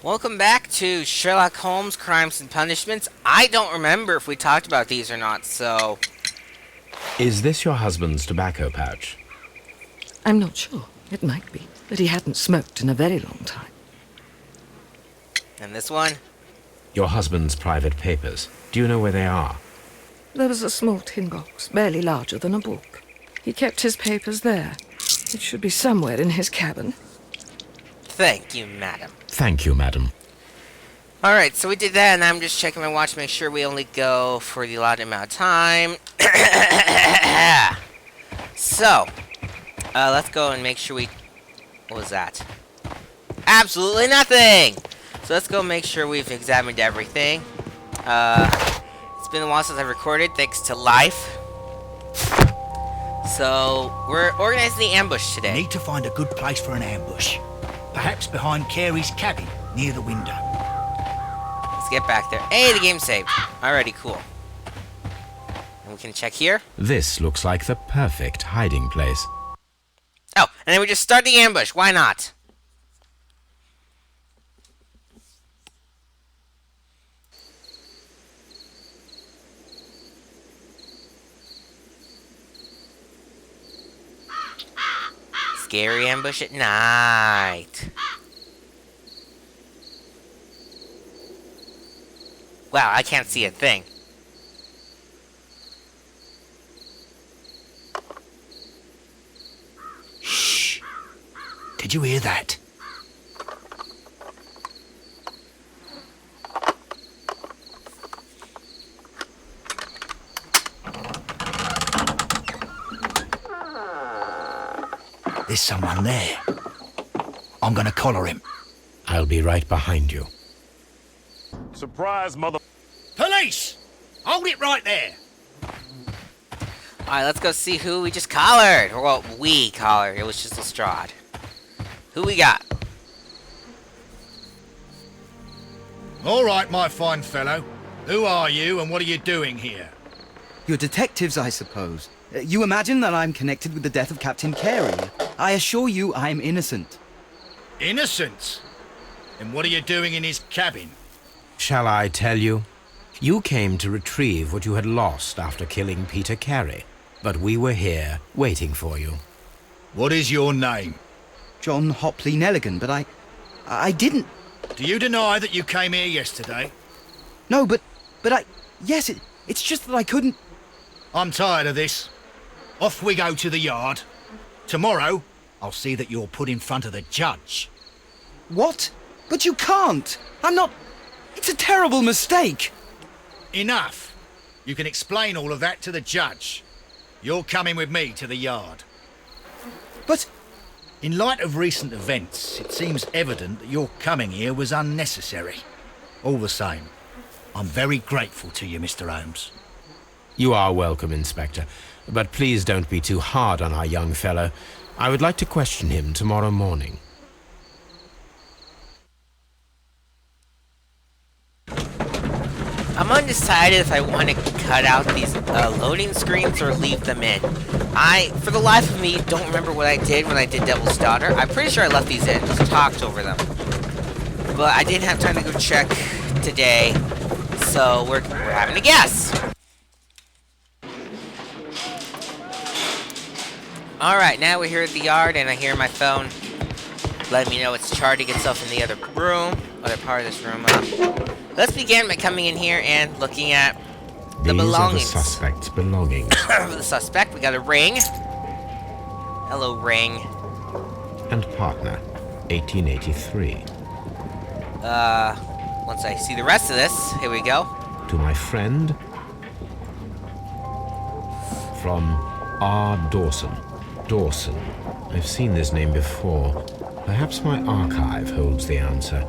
Welcome back to Sherlock Holmes Crimes and Punishments. I don't remember if we talked about these or not, so... Is this your husband's tobacco pouch? I'm not sure. It might be, but he hadn't smoked in a very long time. And this one? Your husband's private papers. Do you know where they are? There was a small tin box, barely larger than a book. He kept his papers there. It should be somewhere in his cabin. Thank you, madam. Thank you, madam. Alright, so we did that, and I'm just checking my watch to make sure we only go for the allotted amount of time. So, let's go and make sure we... What was that? Absolutely nothing! So let's go make sure we've examined everything. It's been a while since I've recorded, thanks to life. So, we're organizing the ambush today. Need to find a good place for an ambush. Perhaps behind Carey's cabin, near the window. Let's get back there. Hey, the game saved. Alrighty, cool. And we can check here. This looks like the perfect hiding place. Oh, and then we just start the ambush. Why not? Scary ambush at night. Wow, I can't see a thing. Shh. Did you hear that? There's someone there. I'm gonna collar him. I'll be right behind you. Surprise, mother... Police! Hold it right there! Alright, let's go see who we just collared. Or, well, we collared. It was just Lestrade. Who we got? All right, my fine fellow. Who are you and what are you doing here? You're detectives, I suppose. You imagine that I'm connected with the death of Captain Carey. I assure you I'm innocent. Innocent? And what are you doing in his cabin? Shall I tell you? You came to retrieve what you had lost after killing Peter Carey. But we were here, waiting for you. What is your name? John Hopley Nelligan, but I didn't... Do you deny that you came here yesterday? No, but yes, it's just that I couldn't... I'm tired of this. Off we go to the yard. Tomorrow, I'll see that you're put in front of the judge. What? But you can't! I'm not... It's a terrible mistake! Enough. You can explain all of that to the judge. You're coming with me to the yard. But... In light of recent events, it seems evident that your coming here was unnecessary. All the same, I'm very grateful to you, Mr. Holmes. You are welcome, Inspector. But please don't be too hard on our young fellow. I would like to question him tomorrow morning. I'm undecided if I want to cut out these loading screens or leave them in. For the life of me, don't remember what I did when I did Devil's Daughter. I'm pretty sure I left these in, just talked over them. But I didn't have time to go check today, so we're having a guess. Alright, now we're here at the yard, and I hear my phone letting me know it's charging itself in the other room, other part of this room. Let's begin by coming in here and looking at the belongings. These are the suspect's belongings. The suspect, we got a ring. Hello, ring. And partner, 1883. Once I see the rest of this, here we go. To my friend, from R. Dawson. Dawson. I've seen this name before. Perhaps my archive holds the answer.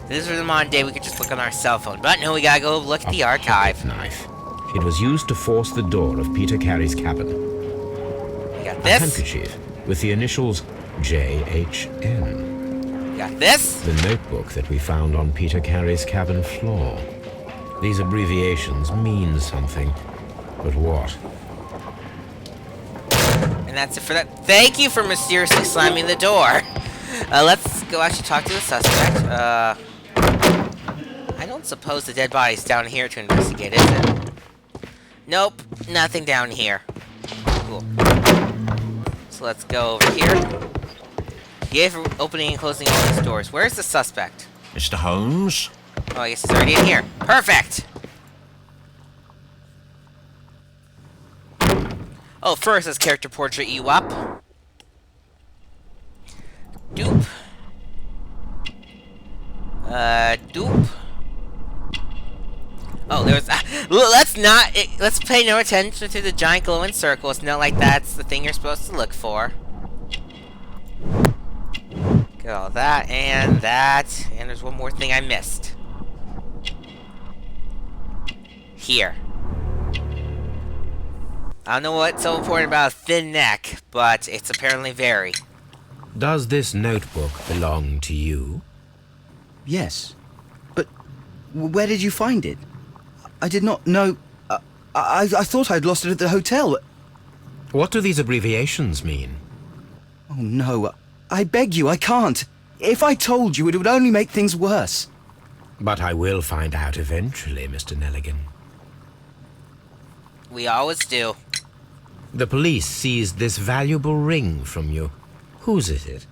This is the modern day, we could just look on our cell phone. But no, we gotta go look at the archive. Knife. It was used to force the door of Peter Carey's cabin. We got A this. handkerchief with the initials JHN. We got this. The notebook that we found on Peter Carey's cabin floor. These abbreviations mean something, but what? And that's it for that. Thank you for mysteriously slamming the door. Let's go actually talk to the suspect. I don't suppose the dead body's down here to investigate, is it? Nope, nothing down here. Cool. So let's go over here. Yay for opening and closing all these doors. Where's the suspect? Mr. Holmes? Oh, I guess he's already in here. Perfect! Oh, first, let's character portrait you up. Doop. Doop. Oh, there's... let's pay no attention to the giant glowing circle. It's not like that's the thing you're supposed to look for. Get all that, and there's one more thing I missed. Here. I don't know what's so important about a thin neck, but it's apparently very. Does this notebook belong to you? Yes. But where did you find it? I did not know... I thought I'd lost it at the hotel. What do these abbreviations mean? Oh, no. I beg you, I can't. If I told you, it would only make things worse. But I will find out eventually, Mr. Nelligan. We always do. The police seized this valuable ring from you. Whose is it?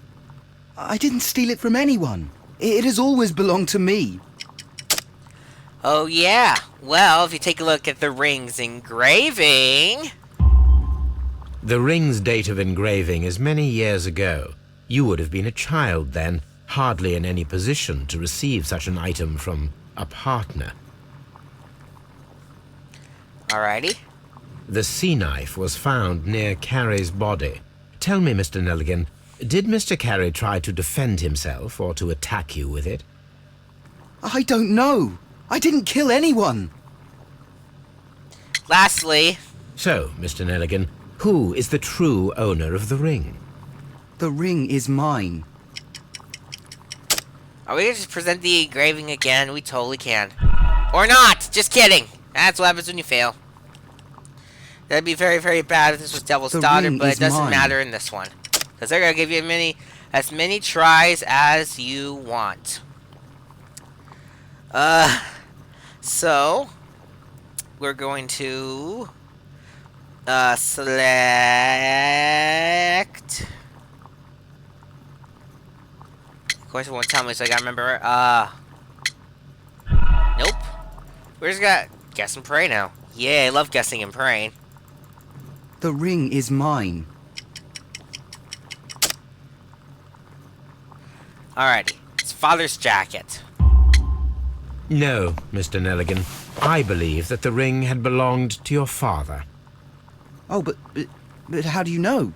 I didn't steal it from anyone. It has always belonged to me. Oh, yeah. Well, if you take a look at the ring's engraving... The ring's date of engraving is many years ago. You would have been a child then, hardly in any position to receive such an item from a partner. Alrighty. The sea knife was found near Carey's body. Tell me, Mr. Nelligan, did Mr. Carey try to defend himself or to attack you with it? I don't know. I didn't kill anyone. Lastly... So, Mr. Nelligan, who is the true owner of the ring? The ring is mine. Are we going to just present the engraving again? We totally can. Or not! Just kidding! That's what happens when you fail. That'd be very, very bad if this was Devil's Daughter, but it doesn't matter in this one. Because they're going to give you as many tries as you want. So... We're going to... select... Of course it won't tell me, so I gotta remember... Nope. We're just gonna guess and pray now. Yeah, I love guessing and praying. The ring is mine. Alrighty. It's father's jacket. No, Mr. Nelligan. I believe that the ring had belonged to your father. Oh, but how do you know?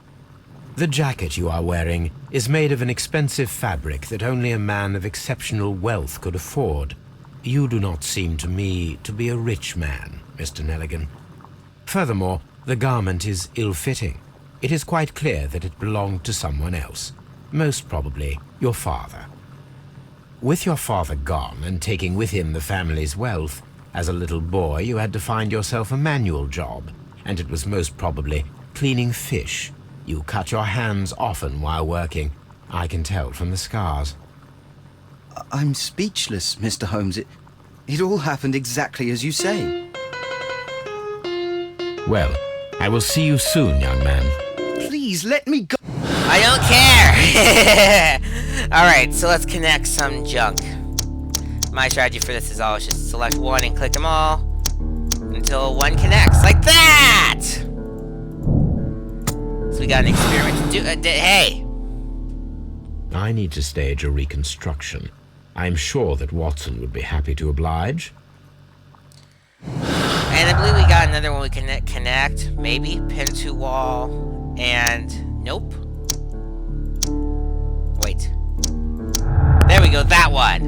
The jacket you are wearing is made of an expensive fabric that only a man of exceptional wealth could afford. You do not seem to me to be a rich man, Mr. Nelligan. Furthermore, the garment is ill-fitting. It is quite clear that it belonged to someone else, most probably your father. With your father gone and taking with him the family's wealth, as a little boy you had to find yourself a manual job, and it was most probably cleaning fish. You cut your hands often while working. I can tell from the scars. I'm speechless, Mr. Holmes. It all happened exactly as you say. Well, I will see you soon, young man. Please, let me go. I don't care! Alright, so let's connect some junk. My strategy for this is always just select one and click them all until one connects. Like that! So we got an experiment to do. Hey! I need to stage a reconstruction. I'm sure that Watson would be happy to oblige. And I believe we got another one we can connect. Maybe. Pin to wall. And... Nope. Wait. There we go, that one!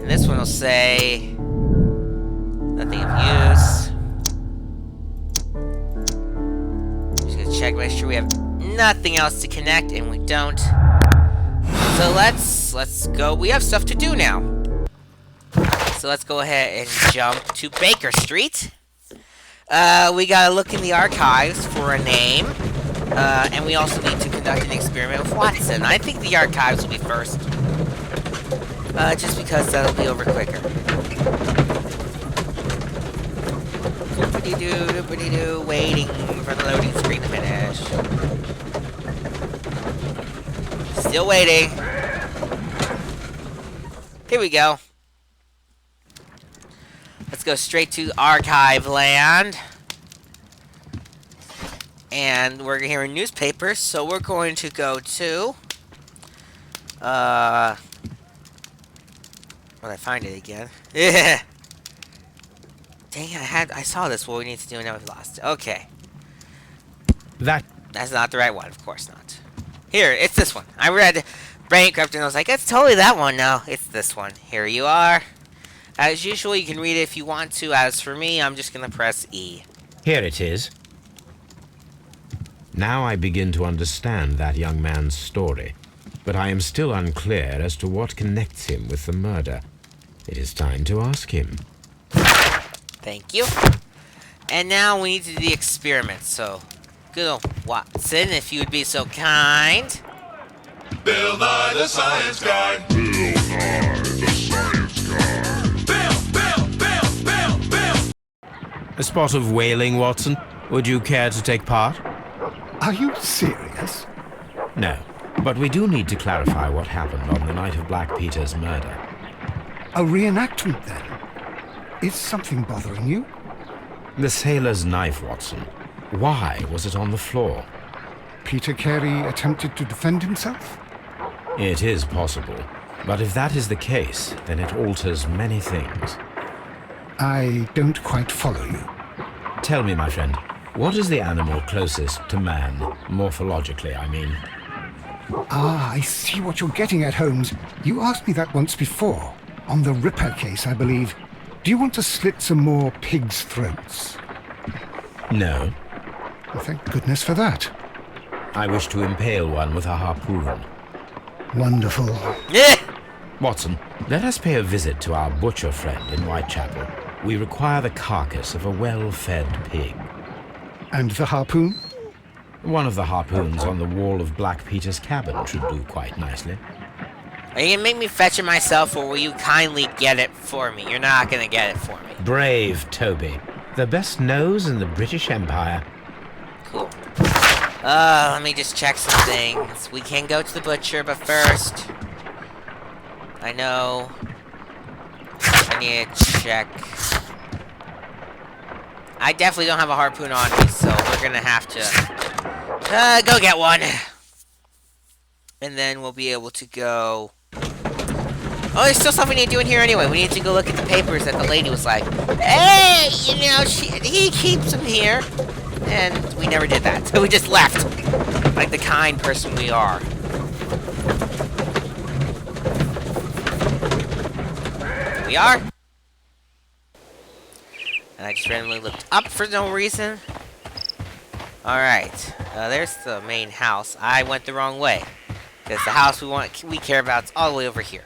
And this one will say... Nothing of use. Just gonna check, make sure we have nothing else to connect, and we don't. So let's go. We have stuff to do now. So let's go ahead and jump to Baker Street. We gotta look in the archives for a name. And we also need to conduct an experiment with Watson. I think the archives will be first. Just because that'll be over quicker. Doopity-doo, doopity-doo, waiting for the loading screen to finish. Still waiting. Here we go. Let's go straight to archive land. And we're hearing newspapers, so we're going to go to... When I find it again. Yeah. Dang it, I saw this. What we need to do, and now we've lost it. Okay. That's not the right one. Of course not. Here, it's this one. I read Bankrupt, and I was like, it's totally that one. No, it's this one. Here you are. As usual, you can read it if you want to. As for me, I'm just going to press E. Here it is. Now I begin to understand that young man's story, but I am still unclear as to what connects him with the murder. It is time to ask him. Thank you. And now we need to do the experiment, so good old Watson, if you would be so kind. Bill Nye the Science Guy. Bill Nye the Science Guy. Bill. A spot of whaling, Watson. Would you care to take part? Are you serious? No, but we do need to clarify what happened on the night of Black Peter's murder. A reenactment, then? Is something bothering you? The sailor's knife, Watson. Why was it on the floor? Peter Carey attempted to defend himself? It is possible, but if that is the case, then it alters many things. I don't quite follow you. Tell me, my friend, what is the animal closest to man, morphologically, I mean? Ah, I see what you're getting at, Holmes. You asked me that once before. On the Ripper case, I believe. Do you want to slit some more pigs' throats? No. Well, thank goodness for that. I wish to impale one with a harpoon. Wonderful. Yeah. Watson, let us pay a visit to our butcher friend in Whitechapel. We require the carcass of a well-fed pig. And the harpoon? One of the harpoons on the wall of Black Peter's cabin should do quite nicely. Are you gonna make me fetch it myself, or will you kindly get it for me? You're not gonna get it for me. Brave Toby. The best nose in the British Empire. Cool. Let me just check some things. We can go to the butcher, but first... I know... I need to check... I definitely don't have a harpoon on me, so we're gonna have to... go get one! And then we'll be able to go... Oh, there's still stuff we need to do in here anyway. We need to go look at the papers that the lady was like, hey, you know, he keeps them here. And we never did that. So we just left. Like the kind person we are. Here we are. And I just randomly looked up for no reason. Alright. There's the main house. I went the wrong way. Because the house we care about is all the way over here.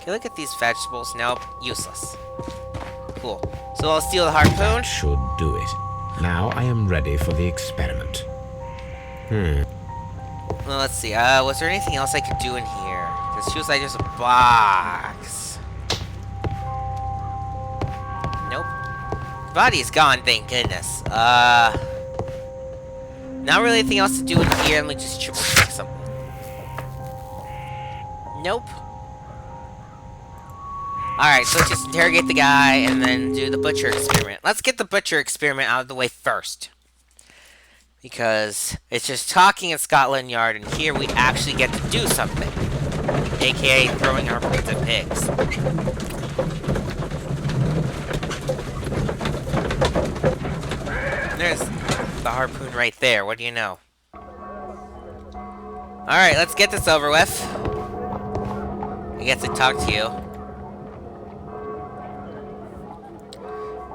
Okay, look at these vegetables. Nope, useless. Cool. So I'll steal the harpoon. That should do it. Now I am ready for the experiment. Well, let's see. Was there anything else I could do in here? Because she was like, there's a box. Nope. The body's gone, thank goodness. Not really anything else to do in here. Let me just triple check something. Nope. Alright, so let's just interrogate the guy and then do the butcher experiment. Let's get the butcher experiment out of the way first. Because it's just talking at Scotland Yard, and here we actually get to do something. AKA throwing harpoons at pigs. There's the harpoon right there. What do you know? Alright, let's get this over with. I get to talk to you.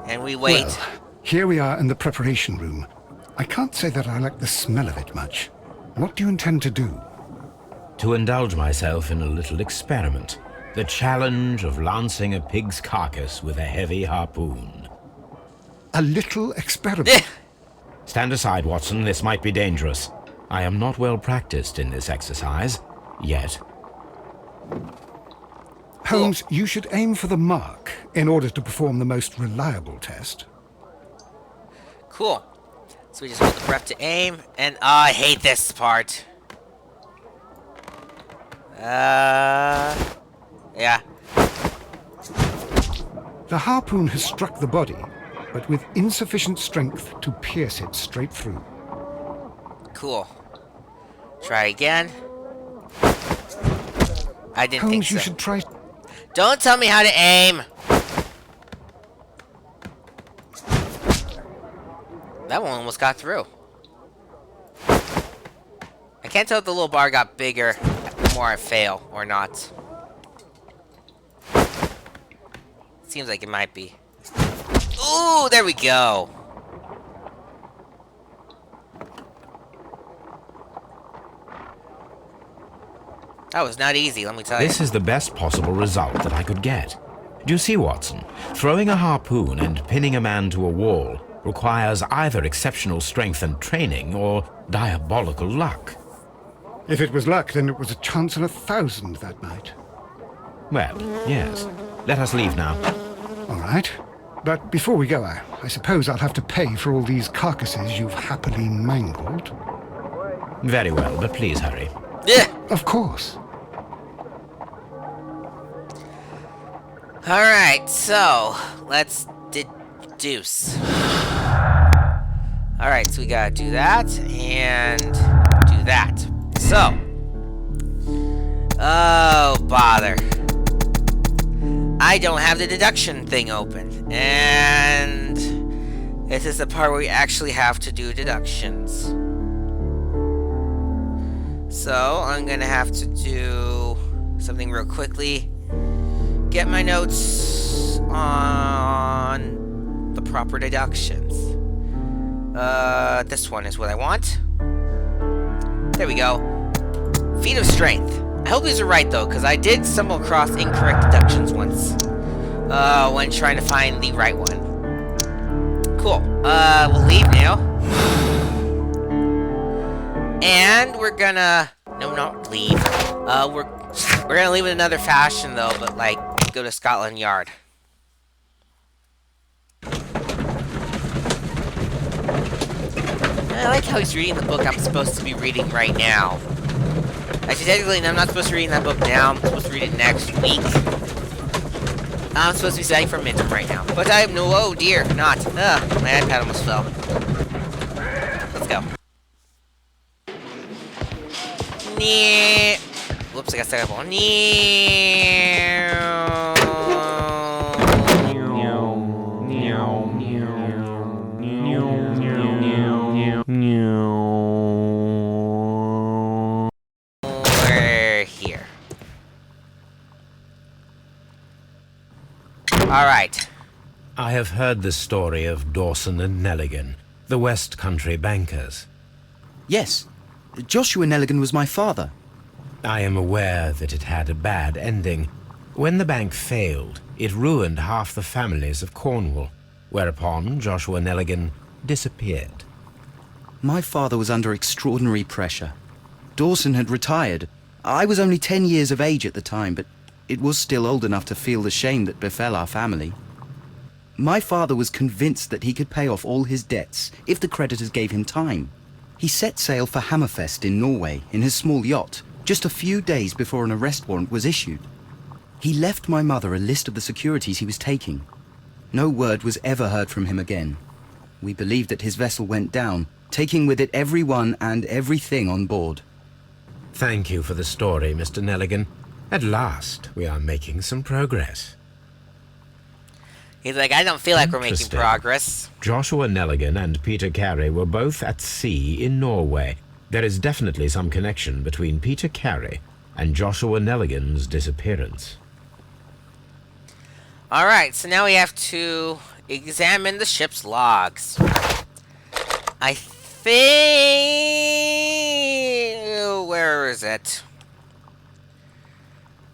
And we wait. Well, here we are in the preparation room. I can't say that I like the smell of it much. What do you intend to do? To indulge myself in a little experiment. The challenge of lancing a pig's carcass with a heavy harpoon. A little experiment? Stand aside, Watson. This might be dangerous. I am not well practiced in this exercise, yet. Holmes, you should aim for the mark in order to perform the most reliable test. Cool. So we just hold the breath to aim, and I hate this part. Yeah. The harpoon has struck the body, but with insufficient strength to pierce it straight through. Cool. Try again. I didn't think Holmes, so. you should try... Don't tell me how to aim! That one almost got through. I can't tell if the little bar got bigger the more I fail or not. Seems like it might be. Ooh, there we go. That was not easy, let me tell you. This is the best possible result that I could get. Do you see, Watson? Throwing a harpoon and pinning a man to a wall requires either exceptional strength and training or diabolical luck. If it was luck, then it was a chance in 1,000 that night. Well, yes. Let us leave now. All right. But before we go, I suppose I'll have to pay for all these carcasses you've happily mangled. Very well, but please hurry. Yeah. Of course. Alright, so let's deduce. Alright, so we gotta do that and do that. So. Oh, bother. I don't have the deduction thing open. And this is the part where we actually have to do deductions. So I'm gonna have to do something real quickly. Get my notes on the proper deductions. This one is what I want. There we go. Feat of strength. I hope these are right though, because I did stumble across incorrect deductions once. When trying to find the right one. Cool. We'll leave now. And we're gonna... No, not leave. We're gonna leave in another fashion though, but like, go to Scotland Yard. I like how he's reading the book I'm supposed to be reading right now. Actually, technically, I'm not supposed to be reading that book now. I'm supposed to read it next week. I'm supposed to be studying for midterm right now. But I have no... Oh, dear. Not. Ugh. My iPad almost fell. Let's go. Nee. Whoops, I got stuck up on. We're here. Alright. I have heard the story of Dawson and Nelligan, the West Country bankers. Yes, Joshua Nelligan was my father. I am aware that it had a bad ending. When the bank failed, it ruined half the families of Cornwall, whereupon Joshua Nelligan disappeared. My father was under extraordinary pressure. Dawson had retired. I was only 10 years of age at the time, but it was still old enough to feel the shame that befell our family. My father was convinced that he could pay off all his debts if the creditors gave him time. He set sail for Hammerfest in Norway in his small yacht, just a few days before an arrest warrant was issued. He left my mother a list of the securities he was taking. No word was ever heard from him again. We believe that his vessel went down, taking with it everyone and everything on board. Thank you for the story, Mr. Nelligan. At last, we are making some progress. He's like, I don't feel like we're making Interesting. progress. Joshua Nelligan and Peter Carey were both at sea in Norway. There is definitely some connection between Peter Carey and Joshua Nelligan's disappearance. Alright, so now we have to examine the ship's logs. I think... Where is it?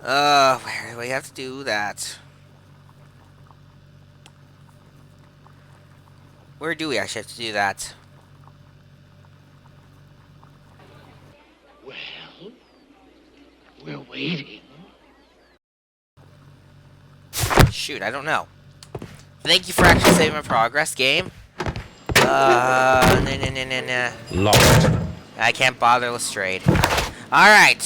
Where do we have to do that? Where do we actually have to do that? reading? Shoot, I don't know. Thank you for actually saving my progress, game. Nah. Locked. I can't bother Lestrade. Alright,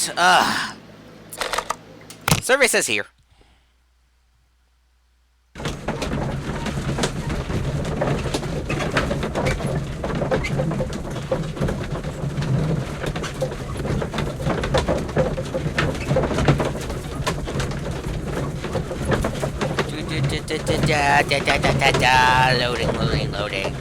survey says here. Loading.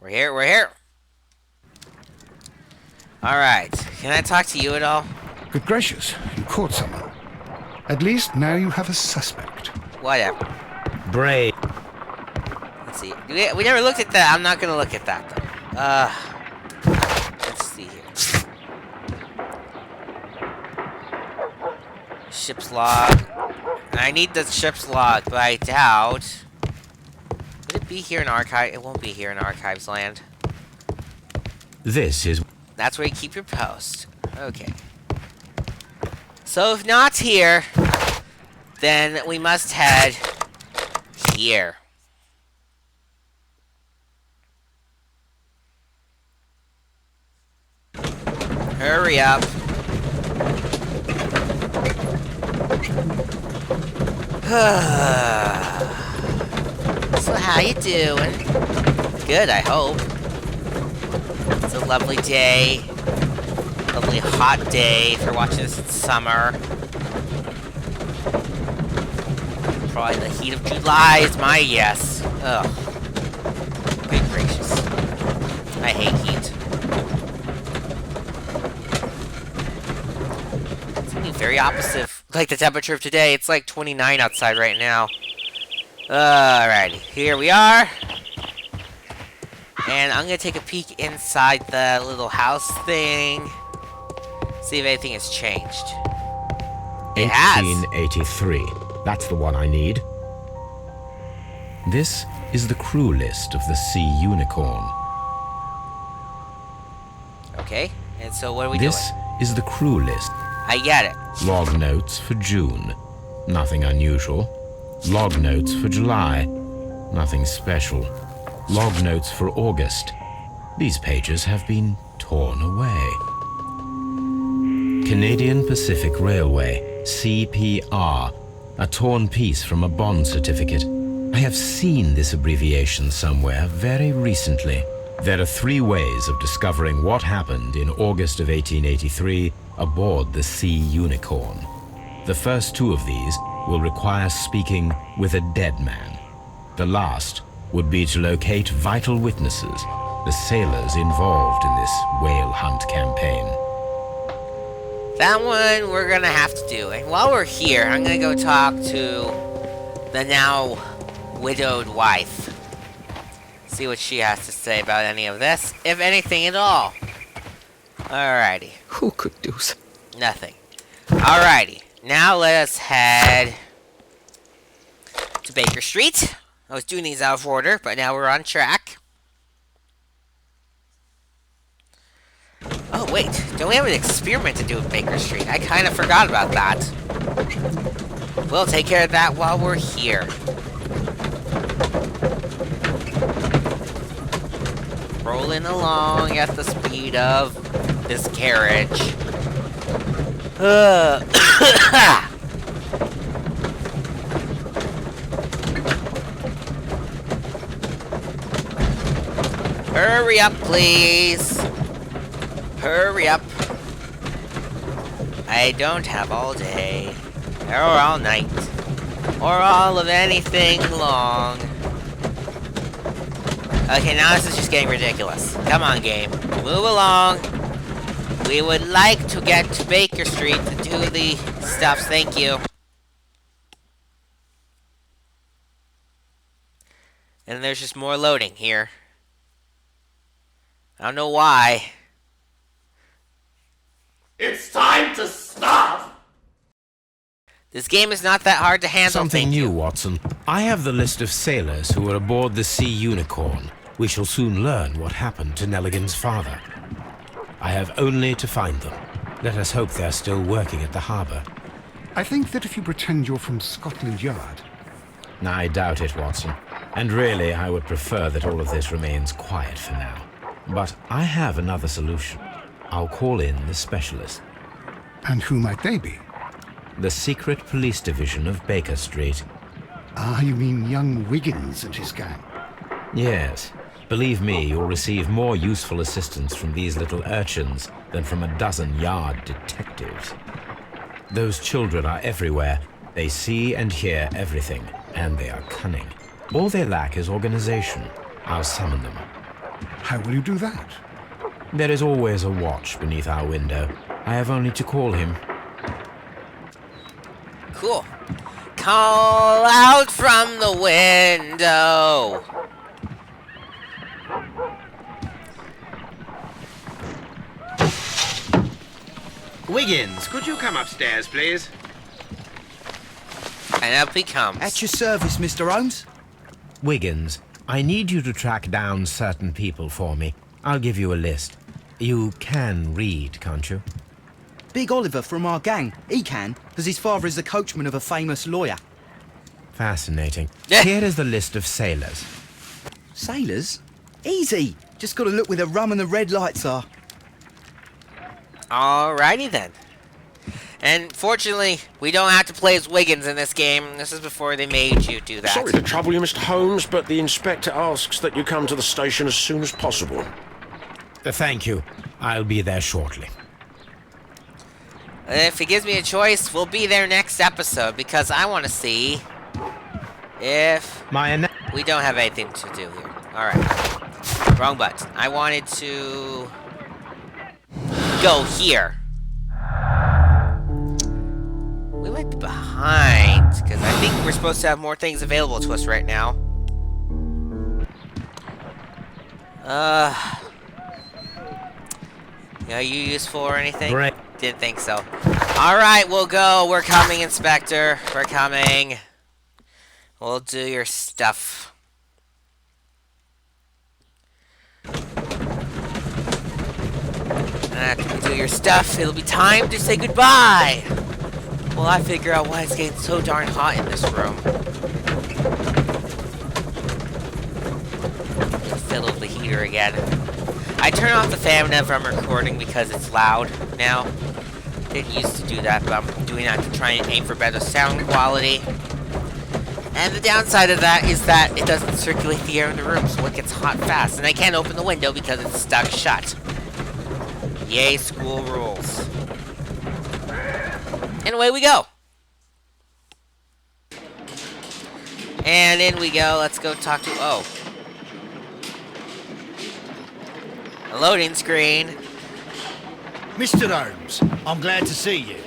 We're here. Alright, can I talk to you at all? Good gracious, you caught someone. At least now you have a suspect. Whatever. Brave. Let's see. We never looked at that. I'm not gonna look at that, though. Let's see here. Ship's log. I need the ship's log, but I doubt... Would it be here in archive? It won't be here in archives land. This is... That's where you keep your post. Okay. So if not here, then we must head here. Hurry up. So how you doing? Good, I hope. It's a lovely day. Lovely hot day if you're watching this in summer. Probably the heat of July is my guess. Ugh. Good gracious. I hate heat. It's something very opposite. Like the temperature of today. It's like 29 outside right now. Alrighty. Here we are. And I'm gonna take a peek inside the little house thing. See if anything has changed. It has. 1883. That's the one I need. This is the crew list of the Sea Unicorn. Okay, and so what are we This doing? is the crew list. I get it. Log notes for June. Nothing unusual. Log notes for July. Nothing special. Log notes for August. These pages have been torn away. Canadian Pacific Railway, CPR. A torn piece from a bond certificate. I have seen this abbreviation somewhere very recently. There are 3 ways of discovering what happened in August of 1883 aboard the Sea Unicorn. The first 2 of these will require speaking with a dead man. The last would be to locate vital witnesses, the sailors involved in this whale hunt campaign. That one we're gonna have to do. And while we're here, I'm gonna go talk to the now widowed wife. See what she has to say about any of this, if anything at all. Alrighty. Who could do so? Nothing. Alrighty. Now let us head to Baker Street. I was doing these out of order, but now we're on track. Oh, wait. Don't we have an experiment to do with Baker Street? I kind of forgot about that. We'll take care of that while we're here. Rolling along at the speed of this carriage. Hurry up, please. Hurry up. I don't have all day, or all night, or all of anything long. Okay, now this is just getting ridiculous. Come on, game. Move along. We would like to get to Baker Street to do the stuffs. Thank you. And there's just more loading here. I don't know why. It's time to stop! This game is not that hard to handle. Something thank new, you. Watson. I have the list of sailors who were aboard the Sea Unicorn. We shall soon learn what happened to Nelligan's father. I have only to find them. Let us hope they're still working at the harbor. I think that if you pretend you're from Scotland Yard... I doubt it, Watson. And really, I would prefer that all of this remains quiet for now. But I have another solution. I'll call in the specialist. And who might they be? The secret police division of Baker Street. Ah, you mean young Wiggins and his gang? Yes. Believe me, you'll receive more useful assistance from these little urchins than from a dozen yard detectives. Those children are everywhere. They see and hear everything, and they are cunning. All they lack is organization. I'll summon them. How will you do that? There is always a watch beneath our window. I have only to call him. Cool. Call out from the window. Wiggins, could you come upstairs, please? And up he comes. At your service, Mr. Holmes. Wiggins, I need you to track down certain people for me. I'll give you a list. You can read, can't you? Big Oliver from our gang. He can, because his father is the coachman of a famous lawyer. Fascinating. Yeah. Here is the list of sailors. Sailors? Easy. Just got to look where the rum and the red lights are. Alrighty then. And fortunately, we don't have to play as Wiggins in this game. This is before they made you do that. Sorry to trouble you, Mr. Holmes, but the inspector asks that you come to the station as soon as possible. Thank you. I'll be there shortly. If he gives me a choice, we'll be there next episode, because I want to see if we don't have anything to do here. Alright. Wrong button. I wanted to go here. We might be behind, because I think we're supposed to have more things available to us right now. Are you useful or anything? Great. Didn't think so. Alright, we'll go. We're coming, Inspector. We're coming. We'll do your stuff. After we do your stuff, it'll be time to say goodbye. Well, I figure out why it's getting so darn hot in this room. Fiddle the heater again. I turn off the fan whenever I'm recording because it's loud now. Didn't used to do that, but I'm doing that to try and aim for better sound quality. And the downside of that is that it doesn't circulate the air in the room, so it gets hot fast. And I can't open the window because it's stuck shut. Yay, school rules. And away we go. And in we go. Let's go talk to... Oh. A loading screen. Mr. Holmes, I'm glad to see you.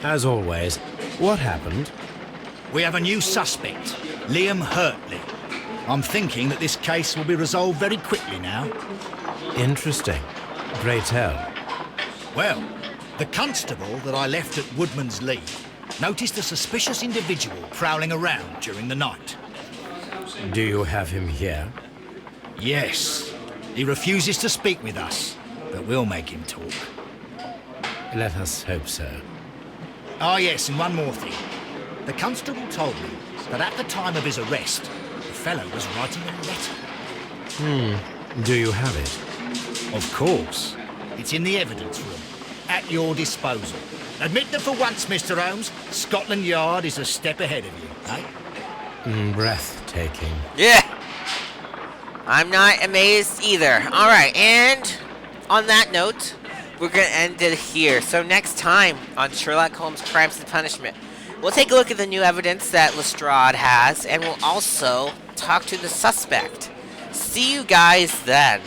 As always, what happened? We have a new suspect, Liam Hurtley. I'm thinking that this case will be resolved very quickly now. Interesting. Pray tell. Well, the constable that I left at Woodman's Lee noticed a suspicious individual prowling around during the night. Do you have him here? Yes. He refuses to speak with us, but we'll make him talk. Let us hope so. Ah, yes, and one more thing. The constable told me that at the time of his arrest, the fellow was writing a letter. Do you have it? Of course. It's in the evidence room, at your disposal. Admit that for once, Mr. Holmes, Scotland Yard is a step ahead of you, eh? Breathtaking. Yeah. I'm not amazed either. Alright, and on that note, we're going to end it here. So next time on Sherlock Holmes Crimes and Punishment, we'll take a look at the new evidence that Lestrade has, and we'll also talk to the suspect. See you guys then.